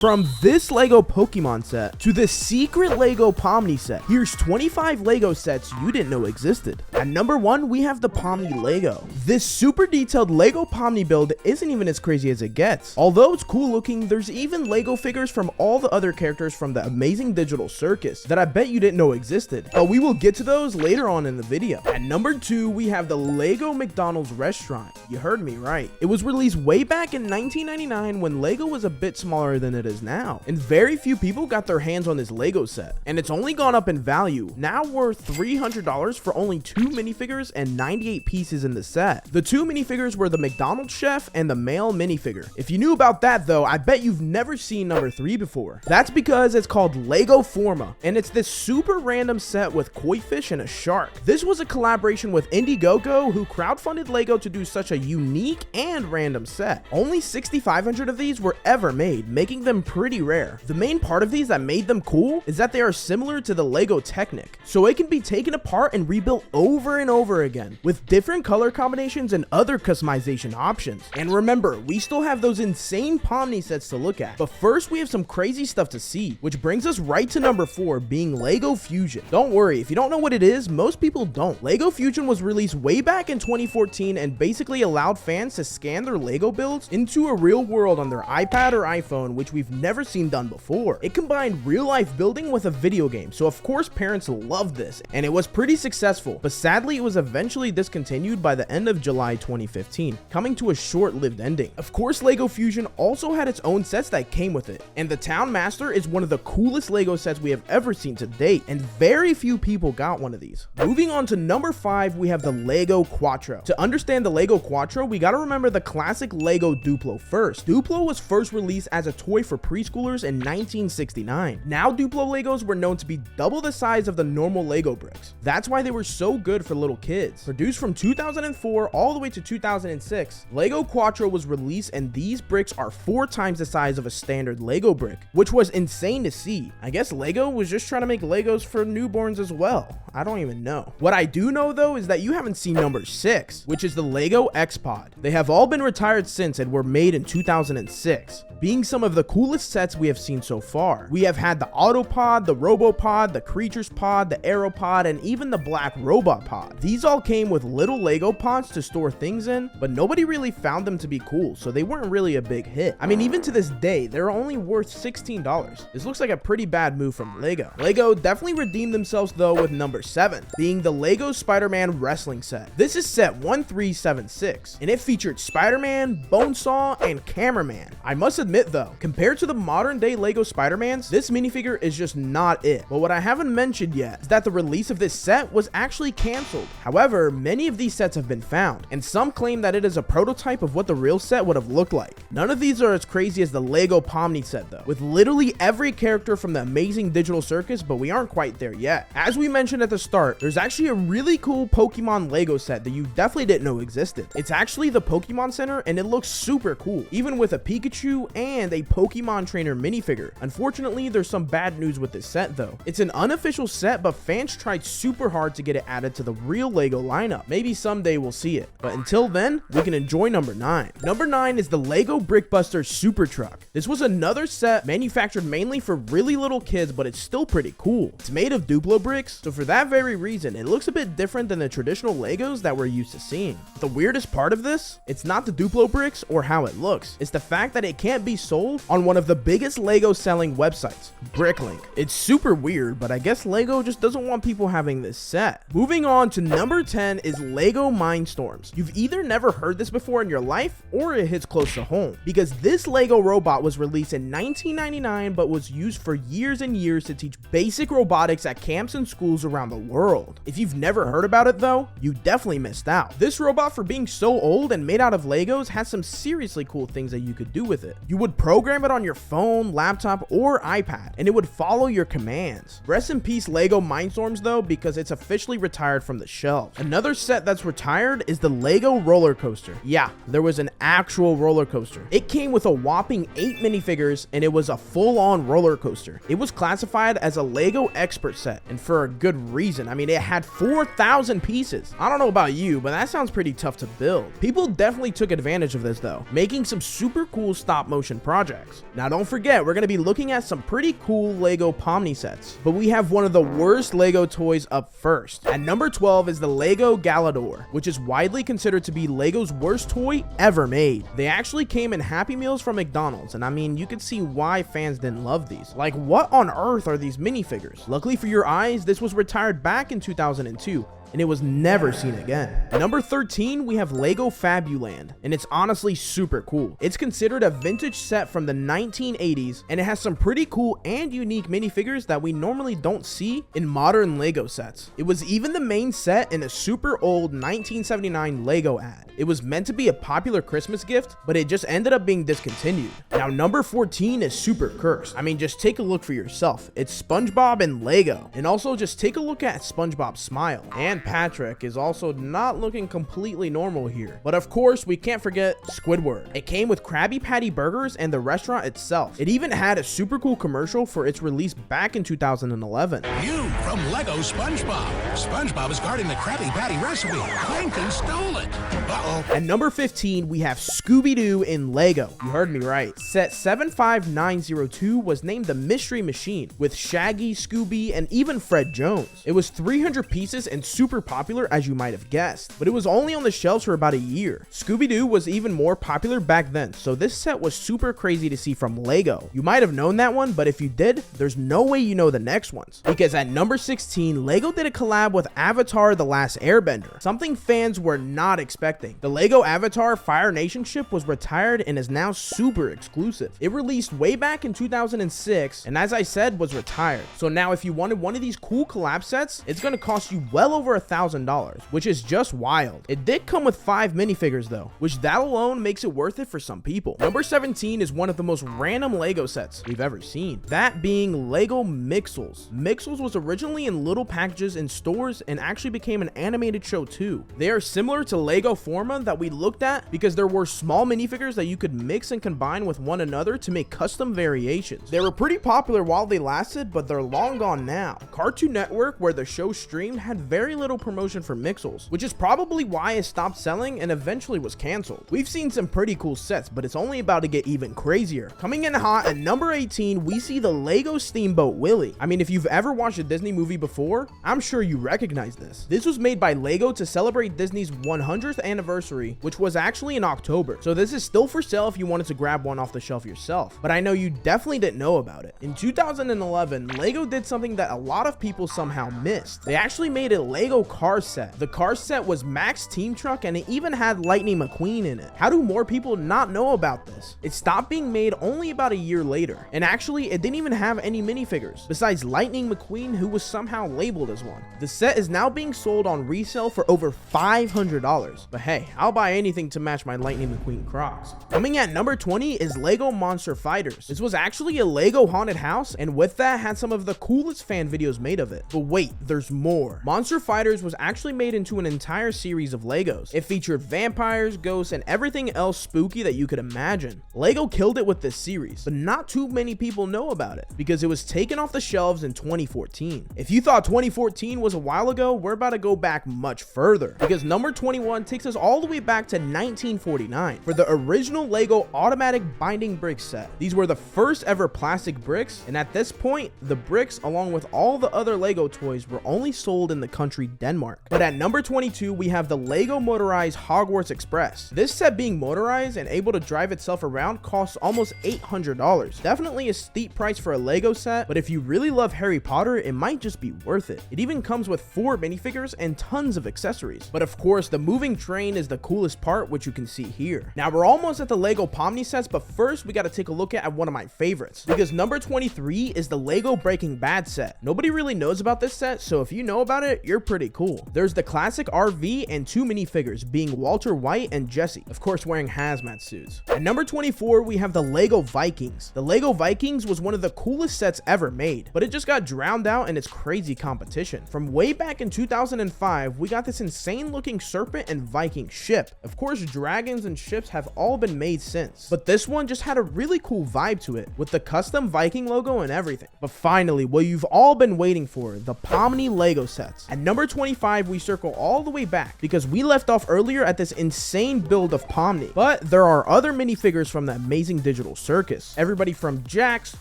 From this LEGO Pokemon set to the secret LEGO Pomni set, here's 25 LEGO sets you didn't know existed. At number 1, we have the Pomni LEGO. This super detailed LEGO Pomni build isn't even as crazy as it gets. Although it's cool looking, there's even LEGO figures from all the other characters from the Amazing Digital Circus that I bet you didn't know existed. But we will get to those later on in the video. At number 2, we have the LEGO McDonald's restaurant. You heard me right. It was released way back in 1999 when LEGO was a bit smaller than it is now, and very few people got their hands on this LEGO set, and it's only gone up in value, now worth $300 for only 2 minifigures and 98 pieces in the set. The 2 minifigures were the McDonald's chef and the male minifigure. If you knew about that though, I bet you've never seen number 3 before. That's because it's called LEGO Forma, and it's this super random set with koi fish and a shark. This was a collaboration with Indiegogo, who crowdfunded LEGO to do such a unique and random set. Only 6,500 of these were ever made, making them pretty rare. The main part of these that made them cool is that they are similar to the LEGO Technic, so it can be taken apart and rebuilt over and over again with different color combinations and other customization options. And remember, we still have those insane Pomni sets to look at, but first we have some crazy stuff to see, which brings us right to number 4, being LEGO Fusion. Don't worry, if you don't know what it is, most people don't. LEGO Fusion was released way back in 2014 and basically allowed fans to scan their LEGO builds into a real world on their iPad or iPhone, which we've never seen done before. It combined real life building with a video game, so of course parents loved this, and it was pretty successful, but sadly it was eventually discontinued by the end of July 2015, coming to a short-lived ending. Of course, LEGO Fusion also had its own sets that came with it, and the Town Master is one of the coolest LEGO sets we have ever seen to date, and very few people got one of these. Moving on to number 5, we have the LEGO Quattro. To understand the LEGO Quattro, we gotta remember the classic LEGO Duplo first. Duplo was first released as a toy for preschoolers in 1969. Now Duplo Legos were known to be double the size of the normal Lego bricks. That's why they were so good for little kids. Produced from 2004 all the way to 2006, LEGO Quattro was released, and these bricks are 4 times the size of a standard Lego brick, which was insane to see. I guess Lego was just trying to make Legos for newborns as well. I don't even know. What I do know though is that you haven't seen number 6, which is the LEGO X-Pod. They have all been retired since and were made in 2006, being some of the coolest sets we have seen so far. We have had the Autopod, the Robopod, the Creatures Pod, the Aeropod, and even the Black Robot Pod. These all came with little Lego pods to store things in, but nobody really found them to be cool, so they weren't really a big hit. I mean, even to this day, they're only worth $16. This looks like a pretty bad move from LEGO. LEGO definitely redeemed themselves though with number 7, being the LEGO Spider-Man Wrestling Set. This is set 1376, and it featured Spider-Man, Bonesaw, and Cameraman. I must admit though, compared to the modern day LEGO Spider-Mans, this minifigure is just not it. But what I haven't mentioned yet is that the release of this set was actually canceled. However, many of these sets have been found, and some claim that it is a prototype of what the real set would have looked like. None of these are as crazy as the LEGO Pomni set though, with literally every character from the Amazing Digital Circus, but we aren't quite there yet. As we mentioned at the start, there's actually a really cool Pokemon LEGO set that you definitely didn't know existed. It's actually the Pokemon Center, and it looks super cool, even with a Pikachu and a Pokemon trainer minifigure. Unfortunately, there's some bad news with this set though. It's an unofficial set, but fans tried super hard to get it added to the real LEGO lineup. Maybe someday we'll see it, but until then, we can enjoy number 9. Number 9 is the LEGO Brickbuster Super Truck. This was another set manufactured mainly for really little kids, but it's still pretty cool. It's made of Duplo bricks, so for that very reason, it looks a bit different than the traditional Legos that we're used to seeing. The weirdest part of this, it's not the Duplo bricks or how it looks. It's the fact that it can't be sold on one of the biggest Lego selling websites, Bricklink. It's super weird, but I guess Lego just doesn't want people having this set. Moving on to number 10 is LEGO Mindstorms. You've either never heard this before in your life, or it hits close to home, because this Lego robot was released in 1999 but was used for years and years to teach basic robotics at camps and schools around the world. If you've never heard about it though, you definitely missed out. This robot, for being so old and made out of Legos, has some seriously cool things that you could do with it. You would program it on your phone, laptop, or iPad, and it would follow your commands. Rest in peace LEGO Mindstorms though, because it's officially retired retired from the shelves. Another set that's retired is the LEGO roller coaster. Yeah, there was an actual roller coaster. It came with a whopping 8 minifigures, and it was a full-on roller coaster. It was classified as a LEGO expert set, and for a good reason. I mean, it had 4,000 pieces. I don't know about you, but that sounds pretty tough to build. People definitely took advantage of this though, making some super cool stop motion projects. Now don't forget, we're going to be looking at some pretty cool LEGO Pomni sets, but we have one of the worst LEGO toys up first. At number 12 is the LEGO Galador, which is widely considered to be LEGO's worst toy ever made. They actually came in Happy Meals from McDonald's, and I mean, you can see why fans didn't love these. Like, what on earth are these minifigures? Luckily for your eyes, this was retired back in 2002. And it was never seen again. Number 13, we have LEGO Fabuland, and it's honestly super cool. It's considered a vintage set from the 1980s, and it has some pretty cool and unique minifigures that we normally don't see in modern LEGO sets. It was even the main set in a super old 1979 LEGO ad. It was meant to be a popular Christmas gift, but it just ended up being discontinued. Now, number 14 is super cursed. I mean, just take a look for yourself. It's SpongeBob and LEGO. And also just take a look at SpongeBob's smile. And Patrick is also not looking completely normal here. But of course, we can't forget Squidward. It came with Krabby Patty burgers and the restaurant itself. It even had a super cool commercial for its release back in 2011. New from LEGO SpongeBob. SpongeBob is guarding the Krabby Patty recipe. Plankton stole it. Uh-oh. At number 15, we have Scooby-Doo in LEGO. You heard me right. Set 75902 was named the Mystery Machine, with Shaggy, Scooby, and even Fred Jones. It was 300 pieces and super popular, as you might have guessed, but it was only on the shelves for about a year. Scooby-Doo was even more popular back then, so this set was super crazy to see from LEGO. You might have known that one, but if you did, there's no way you know the next ones. Because at number 16, LEGO did a collab with Avatar: The Last Airbender, something fans were not expecting. The LEGO Avatar Fire Nation ship was retired and is now super exclusive. It released way back in 2006, and as I said, was retired. So now if you wanted one of these cool collab sets, it's gonna cost you well over $1,000, which is just wild. It did come with 5 minifigures though, which that alone makes it worth it for some people. Number 17 is one of the most random LEGO sets we've ever seen, that being LEGO Mixels. Mixels was originally in little packages in stores and actually became an animated show too. They are similar to LEGO Forma that we looked at because there were small minifigures that you could mix and combine with one another to make custom variations. They were pretty popular while they lasted, but they're long gone now. Cartoon Network, where the show streamed, had very little promotion for Mixels, which is probably why it stopped selling and eventually was canceled. We've seen some pretty cool sets, but it's only about to get even crazier. Coming in hot at number 18, we see the LEGO Steamboat Willie. I mean, if you've ever watched a Disney movie before, I'm sure you recognize this. This was made by LEGO to celebrate Disney's 100th anniversary, which was actually in October. So this is still for sale if you wanted to grab one off the shelf yourself, but I know you definitely didn't know about it. In 2011, LEGO did something that a lot of people somehow missed. They actually made a LEGO car set. The car set was Mac's team truck, and it even had Lightning McQueen in it. How do more people not know about this? It stopped being made only about a year later, and actually it didn't even have any minifigures besides Lightning McQueen, who was somehow labeled as one. The set is now being sold on resale for over $500, but hey, I'll buy anything to match my Lightning McQueen Crocs. Coming at number 20 is LEGO Monster Fighters. This was actually a LEGO haunted house, and with that had some of the coolest fan videos made of it. But wait, there's more. Monster Fighters was actually made into an entire series of Legos. It featured vampires, ghosts, and everything else spooky that you could imagine. LEGO killed it with this series, but not too many people know about it because it was taken off the shelves in 2014. If you thought 2014 was a while ago, we're about to go back much further because number 21 takes us all the way back to 1949 for the original LEGO automatic binding brick set. These were the first ever plastic bricks, and at this point, the bricks along with all the other LEGO toys were only sold in the country Denmark. But at number 22, we have the LEGO motorized Hogwarts Express. This set being motorized and able to drive itself around costs almost $800. Definitely a steep price for a LEGO set, but if you really love Harry Potter, it might just be worth it. It even comes with 4 minifigures and tons of accessories. But of course, the moving train train is the coolest part, which you can see here. Now we're almost at the LEGO Pomni sets, but first we got to take a look at one of my favorites, because number 23 is the LEGO Breaking Bad set. Nobody really knows about this set, so if you know about it, you're pretty cool. There's the classic RV and two minifigures, being Walter White and Jesse, of course wearing hazmat suits. At number 24, we have the LEGO Vikings. The LEGO Vikings was one of the coolest sets ever made, but it just got drowned out in its crazy competition. From way back in 2005, we got this insane looking serpent and Viking ship. Of course, dragons and ships have all been made since, but this one just had a really cool vibe to it, with the custom Viking logo and everything. But finally, what you've all been waiting for, the Pomni LEGO sets. At number 25, we circle all the way back, because we left off earlier at this insane build of Pomni, but there are other minifigures from the Amazing Digital Circus. Everybody from Jax,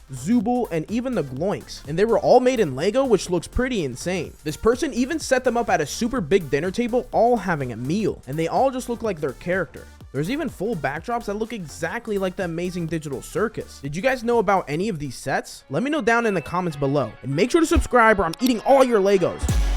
Zubul, and even the Gloinks, and they were all made in LEGO, which looks pretty insane. This person even set them up at a super big dinner table, all having a meal, and they all just look like their character. There's even full backdrops that look exactly like the Amazing Digital Circus. Did you guys know about any of these sets? Let me know down in the comments below, and make sure to subscribe or I'm eating all your Legos.